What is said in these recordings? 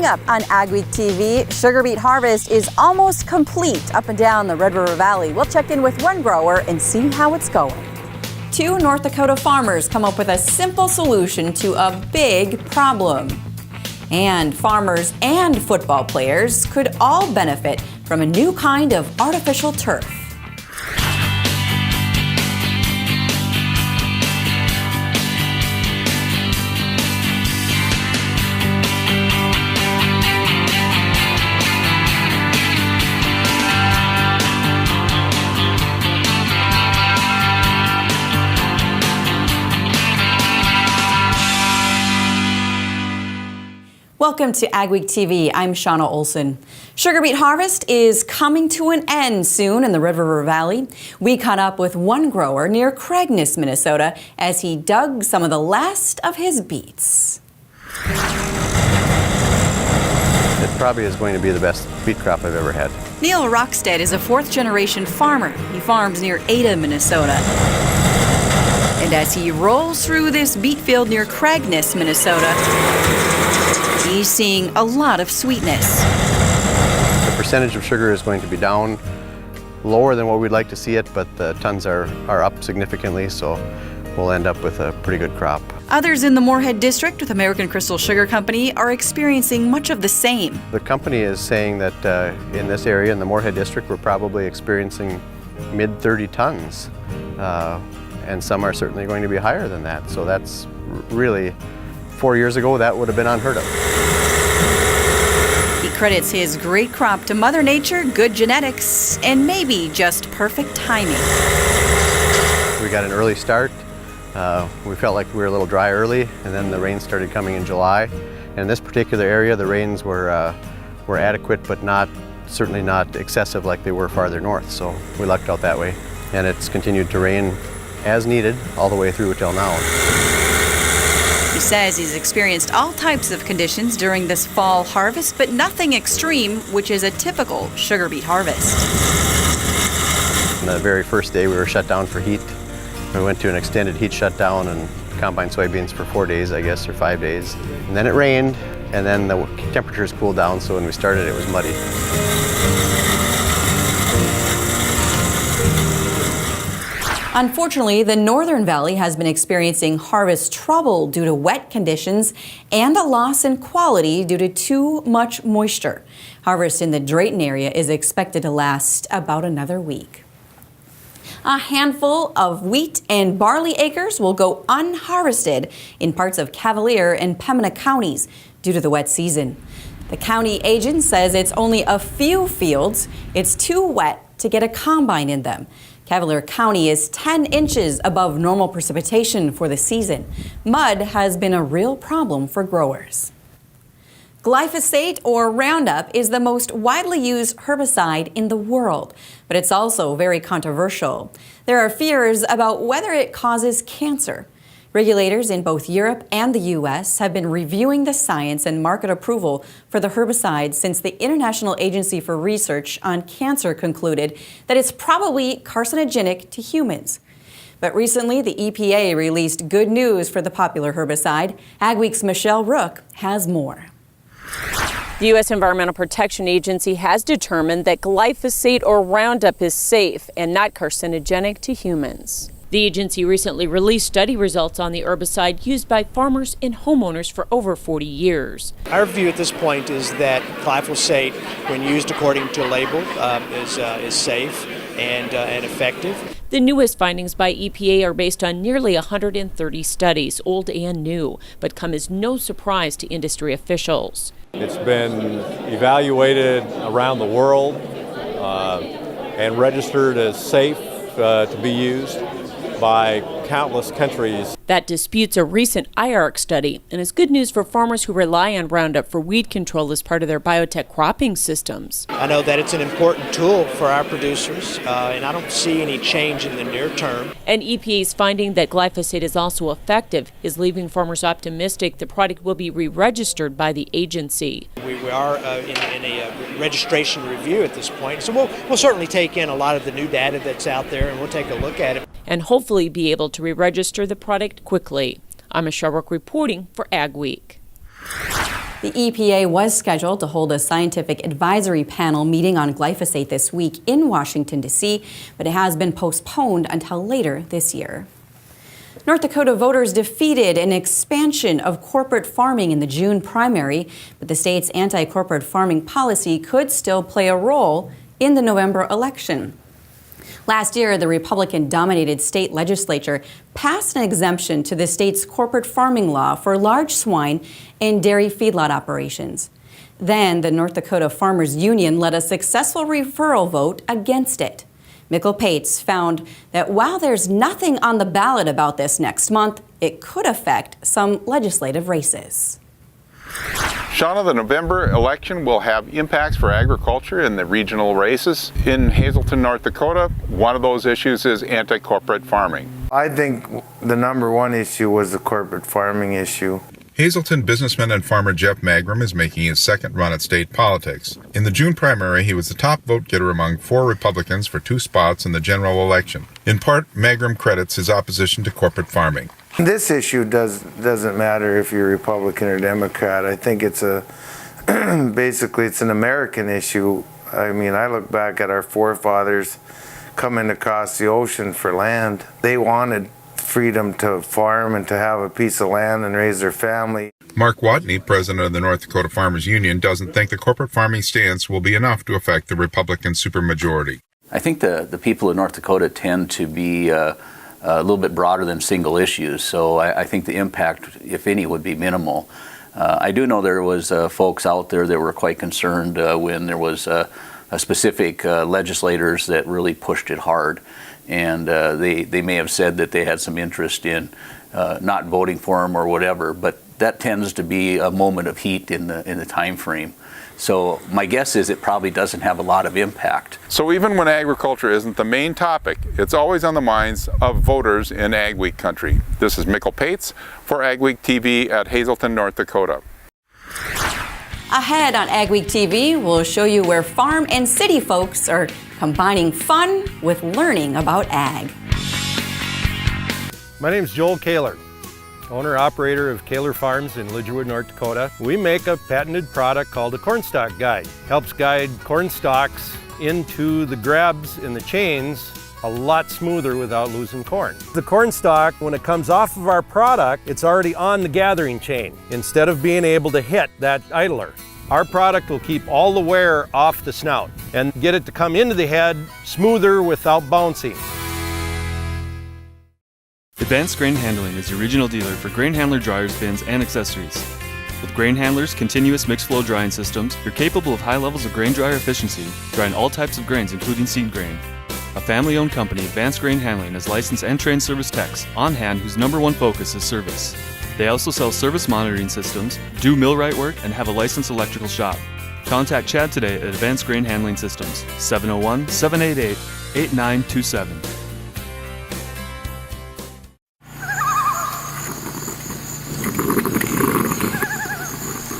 up on AgweekTV, sugar beet harvest is almost complete up and down the Red River Valley. We'll check in with one grower and see how it's going. Two North Dakota farmers come up with a simple solution to a big problem. And farmers and football players could all benefit from a new kind of artificial turf. Welcome to AgweekTV. I'm Shauna Olson. Sugar beet harvest is coming to an end soon in the Red River Valley. We caught up with one grower near Craigness, Minnesota, as he dug some of the last of his beets. It probably is going to be the best beet crop I've ever had. Neil Rockstead is a fourth-generation farmer. He farms near Ada, Minnesota. And as he rolls through this beet field near Craigness, Minnesota, he's seeing a lot of sweetness. The percentage of sugar is going to be down lower than what we'd like to see it, but the tons are up significantly, so we'll end up with a pretty good crop. Others in the Moorhead District with American Crystal Sugar Company are experiencing much of the same. The company is saying that in this area, in the Moorhead District, we're probably experiencing mid-30 tons, and some are certainly going to be higher than that. So that's really, 4 years ago, that would have been unheard of. He credits his great crop to Mother Nature, good genetics, and maybe just perfect timing. We got an early start. We felt like we were a little dry early, and then the rains started coming in July. And in this particular area, the rains were adequate, but certainly not excessive like they were farther north. So we lucked out that way. And it's continued to rain as needed all the way through until now. He says he's experienced all types of conditions during this fall harvest, but nothing extreme, which is a typical sugar beet harvest. On the very first day, we were shut down for heat. We went to an extended heat shutdown and combined soybeans for 4 days, I guess, or 5 days. And then it rained, and then the temperatures cooled down, so when we started, it was muddy. Unfortunately, the Northern Valley has been experiencing harvest trouble due to wet conditions and a loss in quality due to too much moisture. Harvest in the Drayton area is expected to last about another week. A handful of wheat and barley acres will go unharvested in parts of Cavalier and Pembina counties due to the wet season. The county agent says it's only a few fields. It's too wet to get a combine in them. Cavalier County is 10 inches above normal precipitation for the season. Mud has been a real problem for growers. Glyphosate, or Roundup, is the most widely used herbicide in the world, but it's also very controversial. There are fears about whether it causes cancer. Regulators in both Europe and the U.S. have been reviewing the science and market approval for the herbicide since the International Agency for Research on Cancer concluded that it's probably carcinogenic to humans. But recently, the EPA released good news for the popular herbicide. Agweek's Michelle Rook has more. The U.S. Environmental Protection Agency has determined that glyphosate, or Roundup, is safe and not carcinogenic to humans. The agency recently released study results on the herbicide used by farmers and homeowners for over 40 years. Our view at this point is that glyphosate, when used according to label, is safe and effective. The newest findings by EPA are based on nearly 130 studies, old and new, but come as no surprise to industry officials. It's been evaluated around the world and registered as safe to be used by countless countries. That disputes a recent IARC study and is good news for farmers who rely on Roundup for weed control as part of their biotech cropping systems. I know that it's an important tool for our producers, and I don't see any change in the near term. And EPA's finding that glyphosate is also effective is leaving farmers optimistic the product will be re-registered by the agency. We are in a registration review at this point, so we'll certainly take in a lot of the new data that's out there, and we'll take a look at it. And hopefully be able to re-register the product quickly. I'm Michelle Rook reporting for Ag Week. The EPA was scheduled to hold a scientific advisory panel meeting on glyphosate this week in Washington, D.C., but it has been postponed until later this year. North Dakota voters defeated an expansion of corporate farming in the June primary, but the state's anti-corporate farming policy could still play a role in the November election. Last year, the Republican-dominated state legislature passed an exemption to the state's corporate farming law for large swine and dairy feedlot operations. Then, the North Dakota Farmers Union led a successful referral vote against it. Mikkel Pates found that while there's nothing on the ballot about this next month, it could affect some legislative races. Shauna, the November election will have impacts for agriculture in the regional races. In Hazelton, North Dakota, one of those issues is anti-corporate farming. I think the number one issue was the corporate farming issue. Hazelton businessman and farmer Jeff Magrum is making his second run at state politics. In the June primary, he was the top vote-getter among 4 Republicans for 2 spots in the general election. In part, Magrum credits his opposition to corporate farming. This issue doesn't matter if you're Republican or Democrat. I think it's basically it's an American issue. I mean, I look back at our forefathers coming across the ocean for land. They wanted freedom to farm and to have a piece of land and raise their family. Mark Watney, president of the North Dakota Farmers Union, doesn't think the corporate farming stance will be enough to affect the Republican supermajority. I think the people of North Dakota tend to be a little bit broader than single issues, so I think the impact, if any, would be minimal. I do know there was folks out there that were quite concerned when there was specific legislators that really pushed it hard, and they may have said that they had some interest in not voting for him or whatever, but that tends to be a moment of heat in the time frame. So my guess is it probably doesn't have a lot of impact. So even when agriculture isn't the main topic, it's always on the minds of voters in Ag Week country. This is Mikkel Pates for AgweekTV at Hazelton, North Dakota. Ahead on AgweekTV, we'll show you where farm and city folks are combining fun with learning about ag. My name is Joel Kaler, owner-operator of Kaler Farms in Lidgerwood, North Dakota. We make a patented product called a cornstalk guide. Helps guide corn stalks into the grabs and the chains a lot smoother without losing corn. The corn stalk, when it comes off of our product, it's already on the gathering chain instead of being able to hit that idler. Our product will keep all the wear off the snout and get it to come into the head smoother without bouncing. Advanced Grain Handling is your regional dealer for grain handler dryers, bins, and accessories. With Grain Handler's continuous mixed flow drying systems, you're capable of high levels of grain dryer efficiency, drying all types of grains including seed grain. A family-owned company, Advanced Grain Handling has licensed and trained service techs on hand whose #1 focus is service. They also sell service monitoring systems, do millwright work, and have a licensed electrical shop. Contact Chad today at Advanced Grain Handling Systems, 701-788-8927.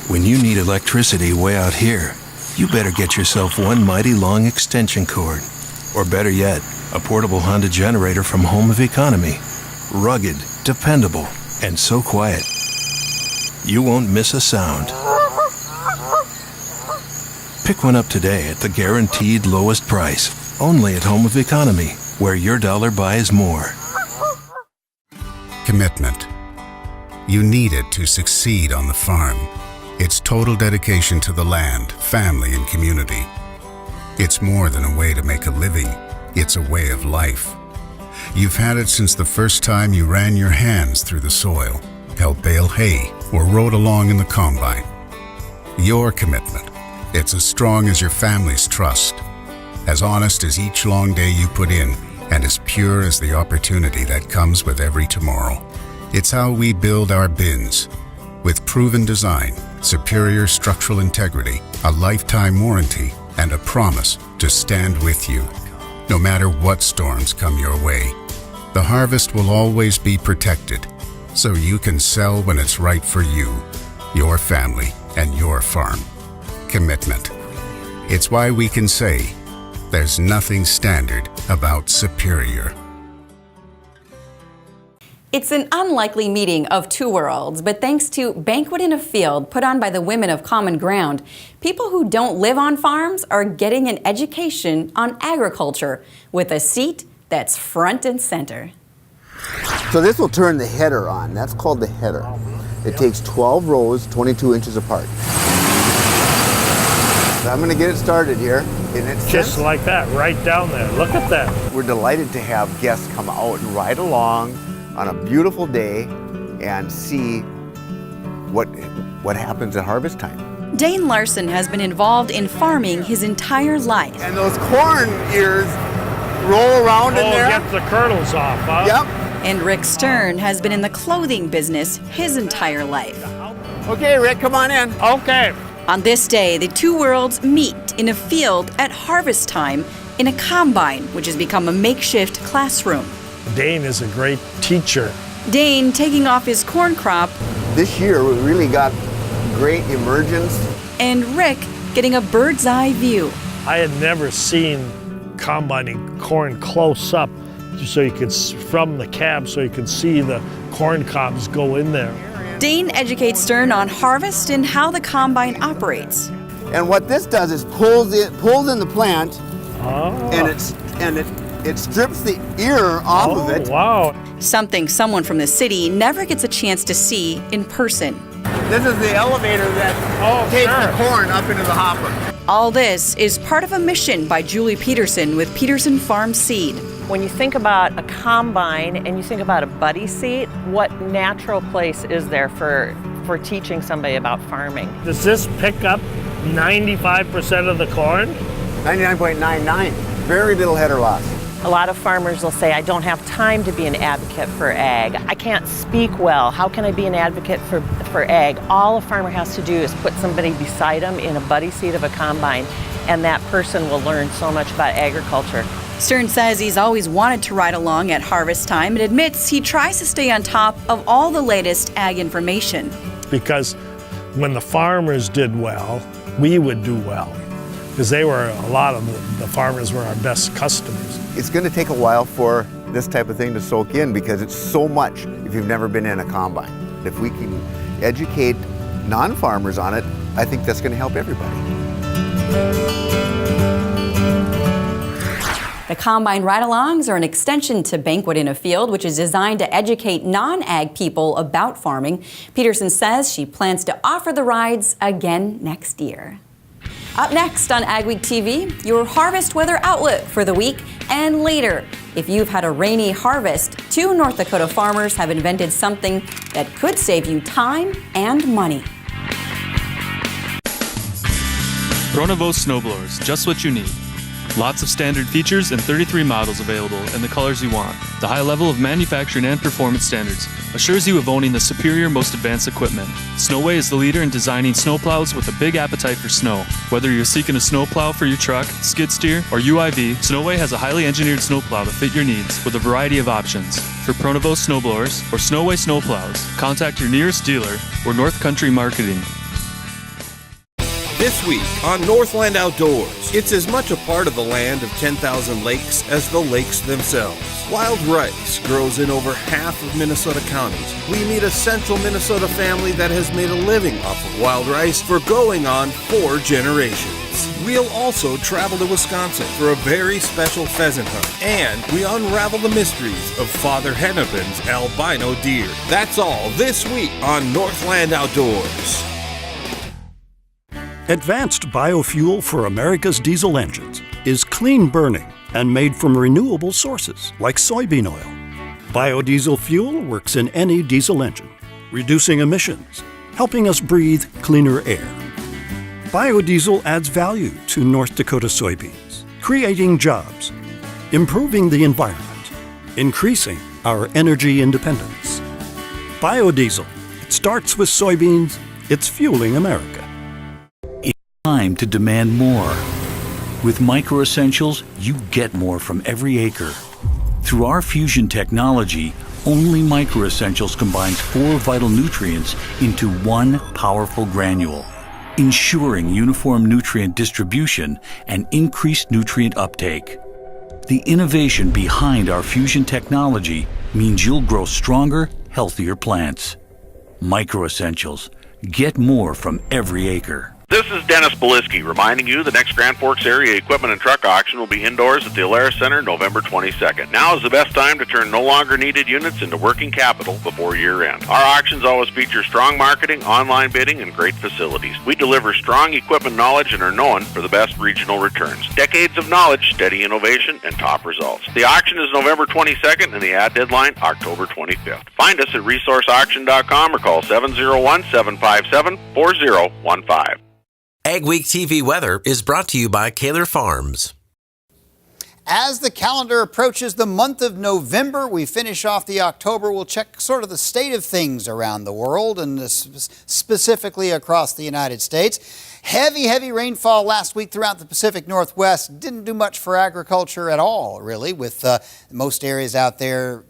When you need electricity way out here, you better get yourself one mighty long extension cord. Or better yet, a portable Honda generator from Home of Economy. Rugged, dependable, and so quiet, you won't miss a sound. Pick one up today at the guaranteed lowest price, only at Home of Economy, where your dollar buys more. Commitment. You need it to succeed on the farm. It's total dedication to the land, family, and community. It's more than a way to make a living. It's a way of life. You've had it since the first time you ran your hands through the soil, helped bale hay, or rode along in the combine. Your commitment. It's as strong as your family's trust, as honest as each long day you put in, and as pure as the opportunity that comes with every tomorrow. It's how we build our bins. With proven design, superior structural integrity, a lifetime warranty, and a promise to stand with you, no matter what storms come your way. The harvest will always be protected, so you can sell when it's right for you, your family, and your farm. Commitment. It's why we can say, there's nothing standard about superior. It's an unlikely meeting of two worlds, but thanks to Banquet in a Field put on by the women of Common Ground, people who don't live on farms are getting an education on agriculture with a seat that's front and center. So this will turn the header on. That's called the header. It takes 12 rows, 22 inches apart. So I'm going to get it started here. Just like that, right down there. Look at that. We're delighted to have guests come out and ride along on a beautiful day and see what happens at harvest time. Dane Larson has been involved in farming his entire life. And those corn ears roll around in there. Get the kernels off, huh? Yep. And Rick Stern has been in the clothing business his entire life. Okay, Rick, come on in. Okay. On this day, the two worlds meet in a field at harvest time in a combine, which has become a makeshift classroom. Dane is a great teacher. Dane taking off his corn crop. This year we really got great emergence. And Rick getting a bird's eye view. I had never seen combining corn close up so you could, from the cab, so you could see the corn cobs go in there. Dane educates Stern on harvest and how the combine operates. And what this does is pulls in the plant, and it strips the ear off of it. Wow. Something someone from the city never gets a chance to see in person. This is the elevator that takes the corn up into the hopper. All this is part of a mission by Julie Peterson with Peterson Farm Seed. When you think about a combine and you think about a buddy seat, what natural place is there for teaching somebody about farming? Does this pick up 95% of the corn? 99.99. Very little header loss. A lot of farmers will say, I don't have time to be an advocate for ag. I can't speak well. How can I be an advocate for ag? All a farmer has to do is put somebody beside him in a buddy seat of a combine, and that person will learn so much about agriculture. Stern says he's always wanted to ride along at harvest time and admits he tries to stay on top of all the latest ag information. Because when the farmers did well, we would do well. Because a lot of the farmers were our best customers. It's going to take a while for this type of thing to soak in because it's so much if you've never been in a combine. If we can educate non-farmers on it, I think that's going to help everybody. The Combine Ride-Alongs are an extension to Banquet in a Field, which is designed to educate non-ag people about farming. Peterson says she plans to offer the rides again next year. Up next on AgweekTV, your harvest weather outlook for the week, and later, if you've had a rainy harvest, two North Dakota farmers have invented something that could save you time and money. Pronovost snowblowers, just what you need. Lots of standard features and 33 models available in the colors you want. The high level of manufacturing and performance standards assures you of owning the superior, most advanced equipment. Snowway is the leader in designing snowplows with a big appetite for snow. Whether you're seeking a snowplow for your truck, skid steer, or UIV, Snowway has a highly engineered snowplow to fit your needs with a variety of options. For Pronovost snowblowers or Snowway snowplows, contact your nearest dealer or North Country Marketing. This week on Northland Outdoors, it's as much a part of the land of 10,000 lakes as the lakes themselves. Wild rice grows in over half of Minnesota counties. We meet a central Minnesota family that has made a living off of wild rice for going on 4 generations. We'll also travel to Wisconsin for a very special pheasant hunt, and we unravel the mysteries of Father Hennepin's albino deer. That's all this week on Northland Outdoors. Advanced biofuel for America's diesel engines is clean burning and made from renewable sources like soybean oil. Biodiesel fuel works in any diesel engine, reducing emissions, helping us breathe cleaner air. Biodiesel adds value to North Dakota soybeans, creating jobs, improving the environment, increasing our energy independence. Biodiesel, it starts with soybeans, it's fueling America. Time to demand more. With Micro Essentials, you get more from every acre. Through our fusion technology, only Micro Essentials combines 4 vital nutrients into one powerful granule, ensuring uniform nutrient distribution and increased nutrient uptake. The innovation behind our fusion technology means you'll grow stronger, healthier plants. Micro Essentials. Get more from every acre. This is Dennis Beliski reminding you the next Grand Forks area equipment and truck auction will be indoors at the Alaris Center November 22nd. Now is the best time to turn no longer needed units into working capital before year end. Our auctions always feature strong marketing, online bidding, and great facilities. We deliver strong equipment knowledge and are known for the best regional returns. Decades of knowledge, steady innovation, and top results. The auction is November 22nd and the ad deadline October 25th. Find us at resourceauction.com or call 701-757-4015. AgweekTV weather is brought to you by Kaler Farms. As the calendar approaches the month of November, we finish off the October. We'll check sort of the state of things around the world and specifically across the United States. Heavy rainfall last week throughout the Pacific Northwest. Didn't do much for agriculture at all, really, with most areas out there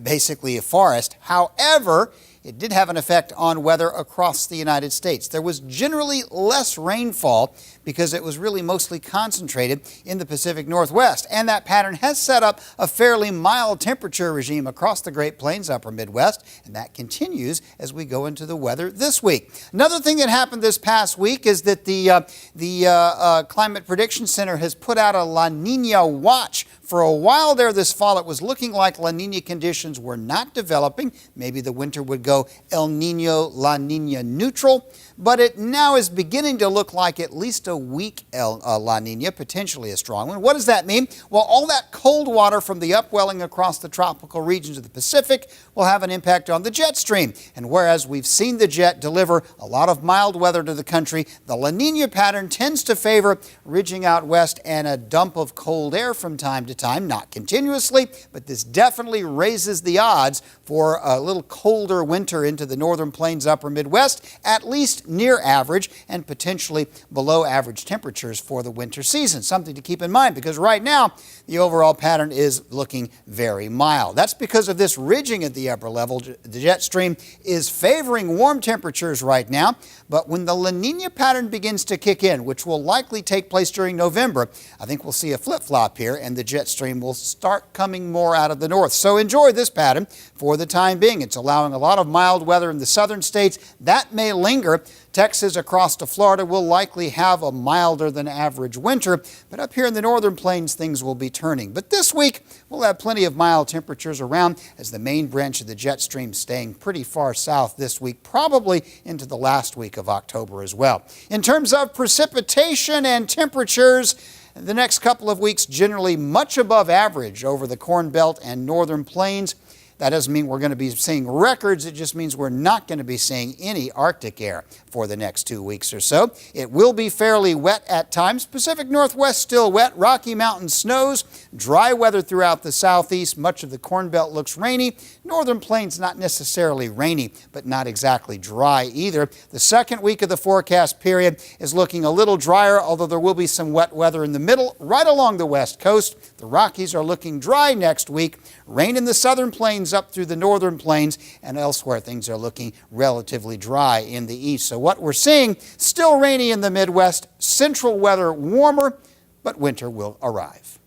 basically a forest. However, it did have an effect on weather across the United States. There was generally less rainfall because it was really mostly concentrated in the Pacific Northwest. And that pattern has set up a fairly mild temperature regime across the Great Plains, upper Midwest, and that continues as we go into the weather this week. Another thing that happened this past week is that the Climate Prediction Center has put out a La Nina watch. For a while there this fall, it was looking like La Nina conditions were not developing. Maybe the winter would go El Nino, La Nina neutral. But it now is beginning to look like at least a weak La Nina, potentially a strong one. What does that mean? Well, all that cold water from the upwelling across the tropical regions of the Pacific will have an impact on the jet stream. And whereas we've seen the jet deliver a lot of mild weather to the country, the La Nina pattern tends to favor ridging out west and a dump of cold air from time to time, not continuously, but this definitely raises the odds for a little colder winter into the northern plains, upper Midwest, at least near average and potentially below average temperatures for the winter season. Something to keep in mind because right now the overall pattern is looking very mild. That's because of this ridging at the upper level. The jet stream is favoring warm temperatures right now, but when the La Nina pattern begins to kick in, which will likely take place during November, I think we'll see a flip-flop here and the jet stream will start coming more out of the north. So enjoy this pattern for the time being. It's allowing a lot of mild weather in the southern states. That may linger. Texas across to Florida will likely have a milder than average winter, but up here in the northern plains things will be turning. But this week we'll have plenty of mild temperatures around as the main branch of the jet stream staying pretty far south this week, probably into the last week of October as well. In terms of precipitation and temperatures, the next couple of weeks generally much above average over the Corn Belt and northern plains. That doesn't mean we're going to be seeing records. It just means we're not going to be seeing any Arctic air for the next 2 weeks or so. It will be fairly wet at times. Pacific Northwest still wet. Rocky Mountain snows. Dry weather throughout the southeast. Much of the Corn Belt looks rainy. Northern Plains not necessarily rainy, but not exactly dry either. The second week of the forecast period is looking a little drier, although there will be some wet weather in the middle, right along the west coast. The Rockies are looking dry next week. Rain in the southern plains up through the northern plains, and elsewhere things are looking relatively dry in the east. So what we're seeing, still rainy in the Midwest, central weather warmer, but winter will arrive.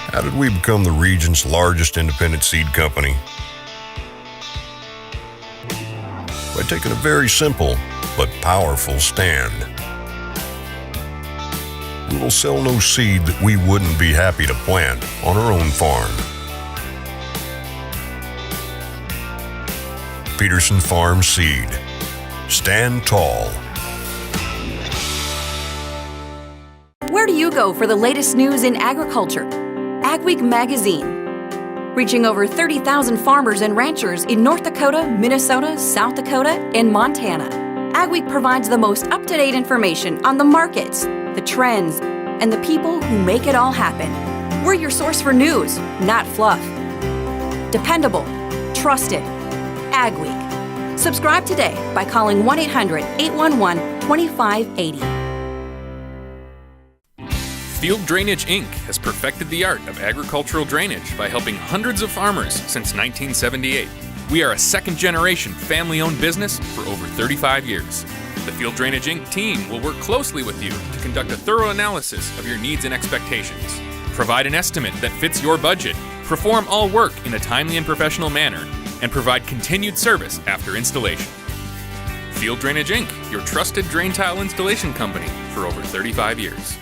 How did we become the region's largest independent seed company? By taking a very simple but powerful stand. We will sell no seed that we wouldn't be happy to plant on our own farm. Peterson Farm Seed. Stand tall. Where do you go for the latest news in agriculture? Agweek Magazine. Reaching over 30,000 farmers and ranchers in North Dakota, Minnesota, South Dakota, and Montana. Agweek provides the most up-to-date information on the markets, the trends, and the people who make it all happen. We're your source for news, not fluff. Dependable, trusted, Agweek. Subscribe today by calling 1-800-811-2580. Field Drainage Inc. has perfected the art of agricultural drainage by helping hundreds of farmers since 1978. We are a second-generation family-owned business for over 35 years. The Field Drainage Inc. team will work closely with you to conduct a thorough analysis of your needs and expectations. provide an estimate that fits your budget, perform all work in a timely and professional manner, and provide continued service after installation. Field Drainage Inc., your trusted drain tile installation company for over 35 years.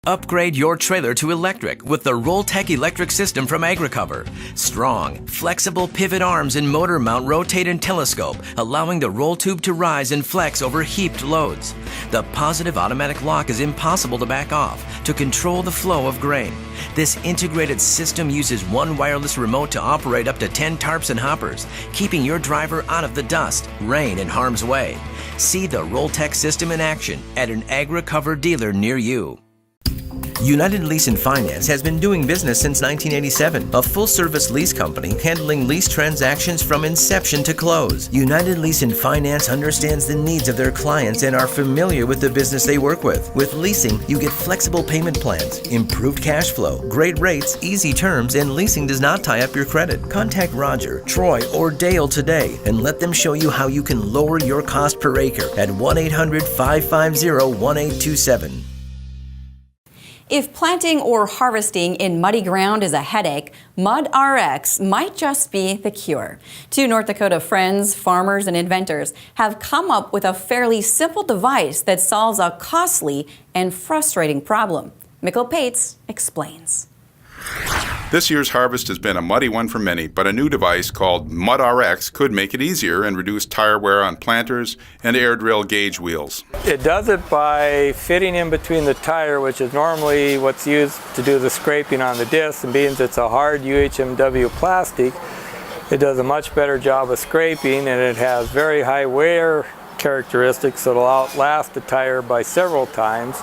Upgrade your trailer to electric with the Rolltech electric system from AgriCover. Strong, flexible pivot arms and motor mount rotate and telescope, allowing the roll tube to rise and flex over heaped loads. The positive automatic lock is impossible to back off to control the flow of grain. This integrated system uses one wireless remote to operate up to 10 tarps and hoppers, keeping your driver out of the dust, rain, and harm's way. See the Rolltech system in action at an AgriCover dealer near you. United Lease and Finance has been doing business since 1987, a full-service lease company handling lease transactions from inception to close. United Lease and Finance understands the needs of their clients and are familiar with the business they work with. With leasing, you get flexible payment plans, improved cash flow, great rates, easy terms, and leasing does not tie up your credit. Contact Roger, Troy, or Dale today and let them show you how you can lower your cost per acre at 1-800-550-1827. If planting or harvesting in muddy ground is a headache, MudRx might just be the cure. Two North Dakota friends, farmers, and inventors have come up with a fairly simple device that solves a costly and frustrating problem. Mikkel Pates explains. This year's harvest has been a muddy one for many, but a new device called MudRx could make it easier and reduce tire wear on planters and air drill gauge wheels. It does it by fitting in between the tire, which is normally what's used to do the scraping on the disc, and being it's a hard UHMW plastic, it does a much better job of scraping, and it has very high wear characteristics that will outlast the tire by several times.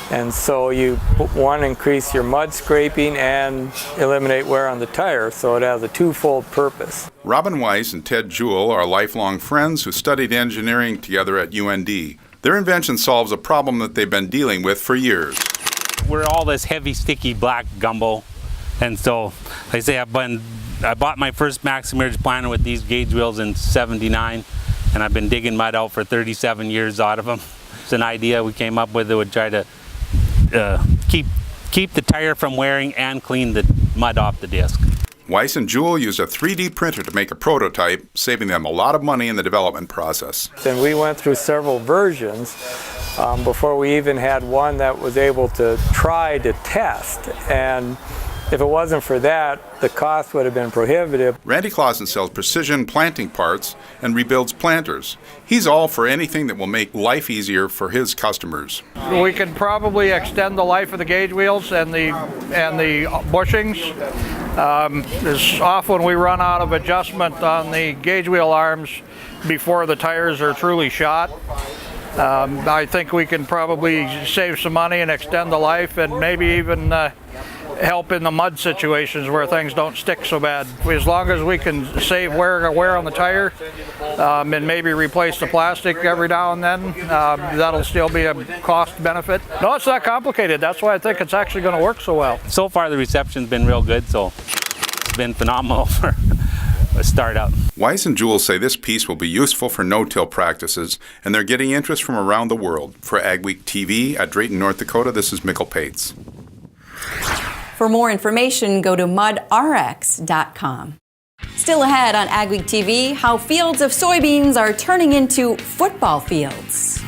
And so you want to increase your mud scraping and eliminate wear on the tire, so it has a twofold purpose. Robin Weiss and Ted Jewell are lifelong friends who studied engineering together at UND. Their invention solves a problem that they've been dealing with for years. We're all this heavy, sticky black gumbo, and so, like I say, I bought my first maxi-merge planter with these gauge wheels in '79, and I've been digging mud out for 37 years out of them. It's an idea we came up with that would try to keep the tire from wearing and clean the mud off the disc. Weiss and Jewell used a 3D printer to make a prototype, saving them a lot of money in the development process. And we went through several versions before we even had one that was able to try to test. And if it wasn't for that, the cost would have been prohibitive. Randy Clausen sells precision planting parts and rebuilds planters. He's all for anything that will make life easier for his customers. We can probably extend the life of the gauge wheels and the bushings. It's often we run out of adjustment on the gauge wheel arms before the tires are truly shot. I think we can probably save some money and extend the life, and maybe even help in the mud situations where things don't stick so bad. As long as we can save wear on the tire and maybe replace the plastic every now and then, that'll still be a cost benefit. No, it's not complicated. That's why I think it's actually going to work so well. So far the reception's been real good, so it's been phenomenal for a startup. Weiss and Jewell say this piece will be useful for no-till practices, and they're getting interest from around the world. For AgweekTV at Drayton, North Dakota, this is Mikkel Pates. For more information, go to mudrx.com. Still ahead on AgweekTV, how fields of soybeans are turning into football fields.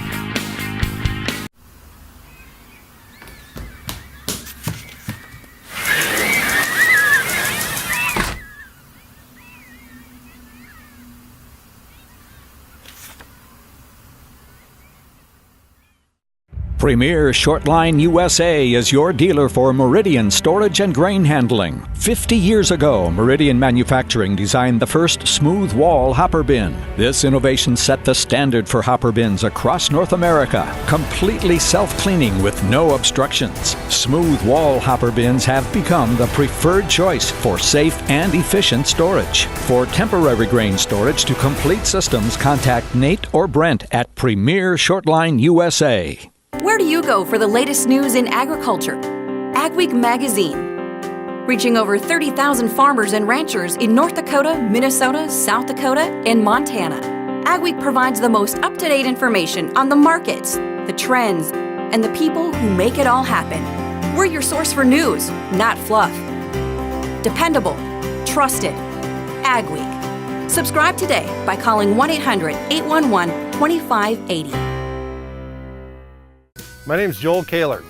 Premier Shortline USA is your dealer for Meridian storage and grain handling. 50 years ago, Meridian Manufacturing designed the first smooth wall hopper bin. This innovation set the standard for hopper bins across North America, completely self-cleaning with no obstructions. Smooth wall hopper bins have become the preferred choice for safe and efficient storage. For temporary grain storage to complete systems, contact Nate or Brent at Premier Shortline USA. Where do you go for the latest news in agriculture? Agweek Magazine. Reaching over 30,000 farmers and ranchers in North Dakota, Minnesota, South Dakota, and Montana. Agweek provides the most up-to-date information on the markets, the trends, and the people who make it all happen. We're your source for news, not fluff. Dependable, trusted. Ag Week. Subscribe today by calling 1-800-811-2580. My name is Joel Kaler,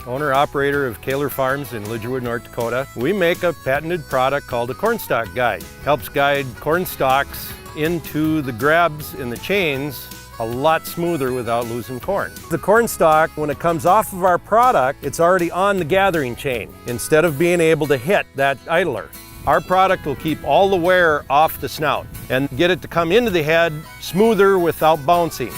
owner-operator of Kaler Farms in Lidgerwood, North Dakota. We make a patented product called a cornstalk guide. Helps guide corn stalks into the grabs in the chains a lot smoother without losing corn. The corn stalk, when it comes off of our product, it's already on the gathering chain instead of being able to hit that idler. Our product will keep all the wear off the snout and get it to come into the head smoother without bouncing.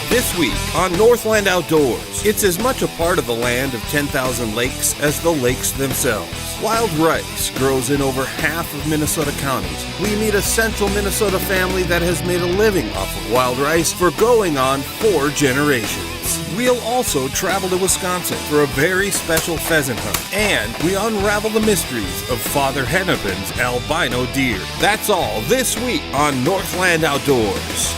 This week on Northland Outdoors, it's as much a part of the land of 10,000 lakes as the lakes themselves. Wild rice grows in over half of Minnesota counties. We meet a central Minnesota family that has made a living off of wild rice for going on 4 generations. We'll also travel to Wisconsin for a very special pheasant hunt, and we unravel the mysteries of Father Hennepin's albino deer. That's all this week on Northland Outdoors.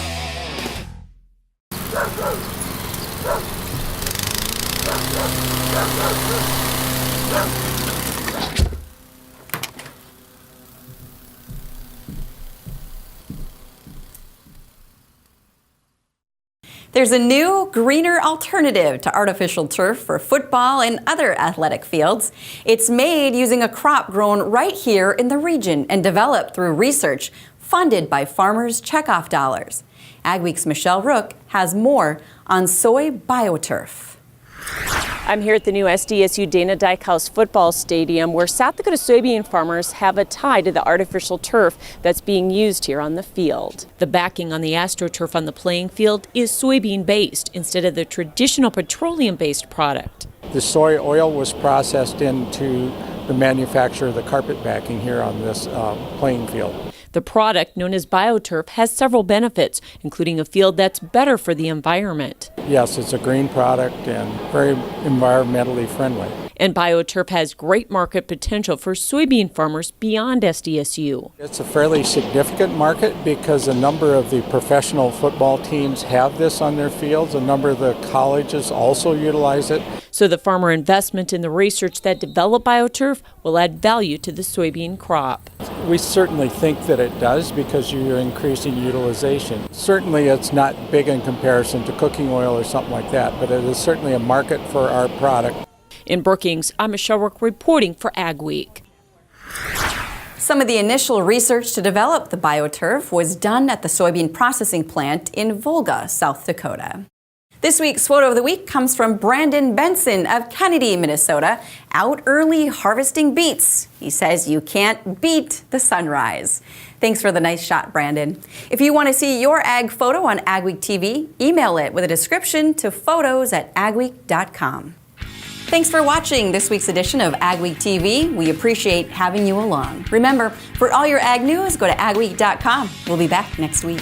There's a new, greener alternative to artificial turf for football and other athletic fields. It's made using a crop grown right here in the region and developed through research funded by farmers' checkoff dollars. Ag Week's Michelle Rook has more on soy bioturf. I'm here at the new SDSU Dana Dykhouse football stadium, where South Dakota soybean farmers have a tie to the artificial turf that's being used here on the field. The backing on the AstroTurf on the playing field is soybean-based instead of the traditional petroleum-based product. The soy oil was processed into the manufacture of the carpet backing here on this playing field. The product, known as bioturf, has several benefits, including a field that's better for the environment. Yes, it's a green product and very environmentally friendly. And bioturf has great market potential for soybean farmers beyond SDSU. It's a fairly significant market because a number of the professional football teams have this on their fields. A number of the colleges also utilize it. So the farmer investment in the research that developed bioturf will add value to the soybean crop. We certainly think that it does because you're increasing utilization. Certainly it's not big in comparison to cooking oil or something like that, but it is certainly a market for our product. In Brookings, I'm Michelle Rook reporting for Ag Week. Some of the initial research to develop the bioturf was done at the soybean processing plant in Volga, South Dakota. This week's photo of the week comes from Brandon Benson of Kennedy, Minnesota, out early harvesting beets. He says you can't beat the sunrise. Thanks for the nice shot, Brandon. If you want to see your ag photo on AgweekTV, email it with a description to photos@agweek.com. Thanks for watching this week's edition of AgweekTV. We appreciate having you along. Remember, for all your ag news, go to agweek.com. We'll be back next week.